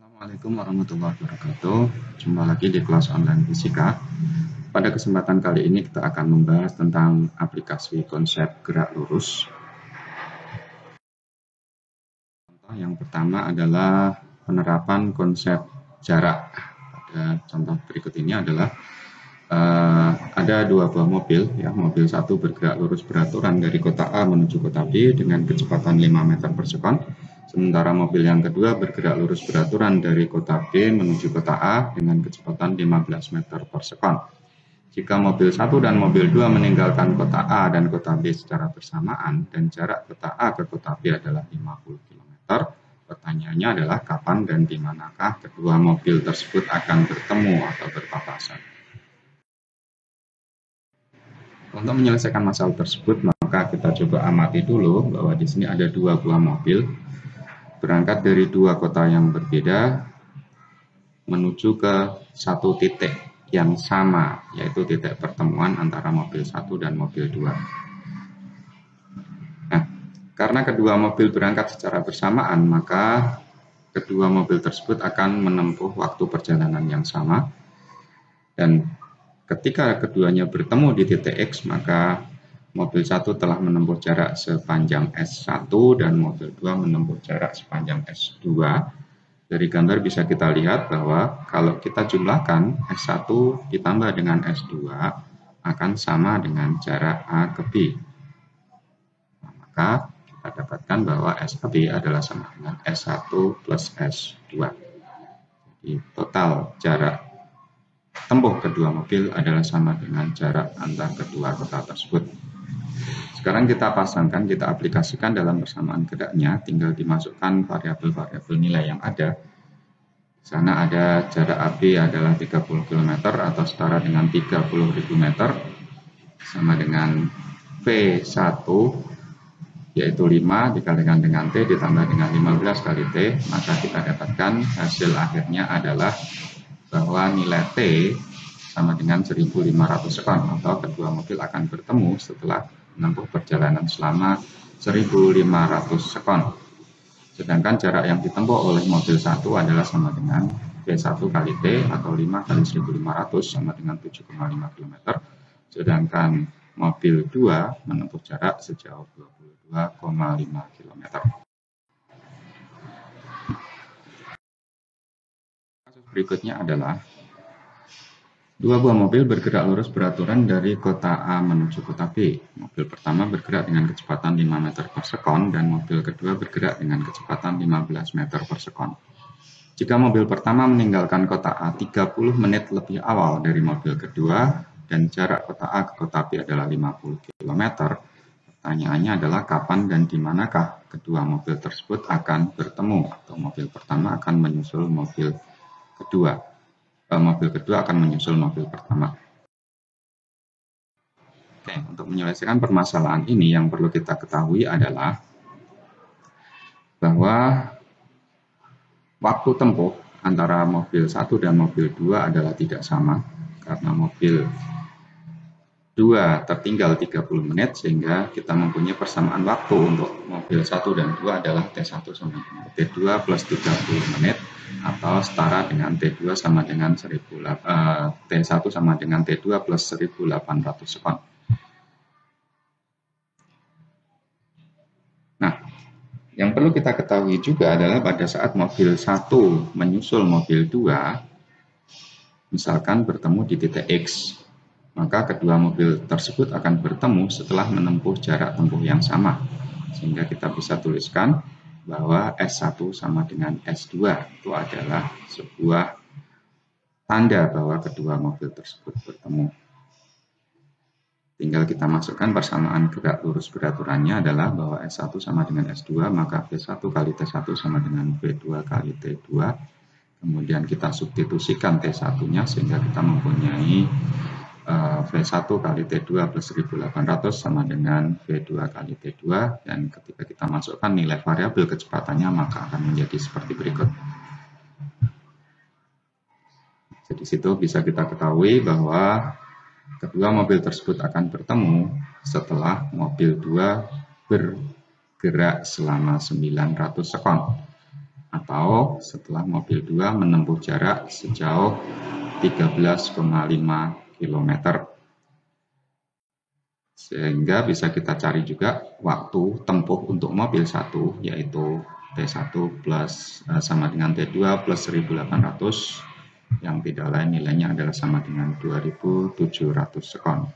Assalamualaikum warahmatullahi wabarakatuh. Jumpa lagi di kelas online fisika. Pada kesempatan kali ini kita akan membahas tentang aplikasi konsep gerak lurus. Contoh yang pertama adalah penerapan konsep jarak. Pada contoh berikut ini adalah ada dua buah mobil, mobil satu bergerak lurus beraturan dari kota A menuju kota B dengan kecepatan 5 meter per sekon. Sementara mobil yang kedua bergerak lurus beraturan dari kota B menuju kota A dengan kecepatan 15 meter per sekon. Jika mobil 1 dan mobil 2 meninggalkan kota A dan kota B secara bersamaan dan jarak kota A ke kota B adalah 50 km, pertanyaannya adalah kapan dan di manakah kedua mobil tersebut akan bertemu atau berpapasan. Untuk menyelesaikan masalah tersebut, maka kita coba amati dulu bahwa di sini ada dua buah mobil berangkat dari dua kota yang berbeda menuju ke satu titik yang sama, yaitu titik pertemuan antara mobil 1 dan mobil 2. Nah, karena kedua mobil berangkat secara bersamaan, maka kedua mobil tersebut akan menempuh waktu perjalanan yang sama, dan ketika keduanya bertemu di titik X, maka mobil 1 telah menempuh jarak sepanjang S1 dan mobil 2 menempuh jarak sepanjang S2. Dari gambar bisa kita lihat bahwa kalau kita jumlahkan S1 ditambah dengan S2 akan sama dengan jarak A ke B. Nah, maka kita dapatkan bahwa S ke B adalah sama dengan S1 plus S2. Jadi total jarak tempuh kedua mobil adalah sama dengan jarak antar kedua kota tersebut. Sekarang kita pasangkan, kita aplikasikan dalam persamaan geraknya, tinggal dimasukkan variabel-variabel nilai yang ada. Di sana ada jarak AB adalah 30 km atau setara dengan 30.000 meter, sama dengan V1 yaitu 5 dikalikan dengan T ditambah dengan 15 kali T, maka kita dapatkan hasil akhirnya adalah bahwa nilai T sama dengan 1.500 sekon, atau kedua mobil akan bertemu setelah menempuh perjalanan selama 1.500 sekon. Sedangkan jarak yang ditempuh oleh mobil 1 adalah sama dengan V1 kali T atau 5 kali 1.500 sama dengan 7,5 km. Sedangkan mobil 2 menempuh jarak sejauh 22,5 km. Kasus berikutnya adalah dua buah mobil bergerak lurus beraturan dari kota A menuju kota B. Mobil pertama bergerak dengan kecepatan 5 meter per sekon dan mobil kedua bergerak dengan kecepatan 15 meter per sekon. Jika mobil pertama meninggalkan kota A 30 menit lebih awal dari mobil kedua dan jarak kota A ke kota B adalah 50 km, pertanyaannya adalah kapan dan di manakah kedua mobil tersebut akan bertemu, atau mobil pertama akan menyusul mobil kedua. Mobil kedua akan menyusul mobil pertama. Oke, untuk menyelesaikan permasalahan ini yang perlu kita ketahui adalah bahwa waktu tempuh antara mobil 1 dan mobil 2 adalah tidak sama, karena mobil 2 tertinggal 30 menit, sehingga kita mempunyai persamaan waktu untuk mobil 1 dan 2 adalah T1 sama dengan T2 plus 30 menit, atau setara dengan T2 sama dengan T1 sama dengan T2 plus 1.800 sekon. Nah, yang perlu kita ketahui juga adalah pada saat mobil 1 menyusul mobil 2, misalkan bertemu di titik X, maka kedua mobil tersebut akan bertemu setelah menempuh jarak tempuh yang sama. Sehingga kita bisa tuliskan bahwa S1 sama dengan S2 itu adalah sebuah tanda bahwa kedua mobil tersebut bertemu. Tinggal kita masukkan persamaan gerak lurus beraturannya adalah bahwa S1 sama dengan S2, maka V1 kali T1 sama dengan V2 kali T2. Kemudian kita substitusikan T1-nya sehingga kita mempunyai V1 kali T2 plus 1.800 sama dengan V2 kali T2, dan ketika kita masukkan nilai variabel kecepatannya maka akan menjadi seperti berikut. Jadi situ bisa kita ketahui bahwa kedua mobil tersebut akan bertemu setelah mobil 2 bergerak selama 900 sekon. atau setelah mobil 2 menempuh jarak sejauh 13,5 km. Sehingga bisa kita cari juga waktu tempuh untuk mobil 1, yaitu T1 plus sama dengan T2 plus 1800, yang tidak lain nilainya adalah sama dengan 2700 sekon.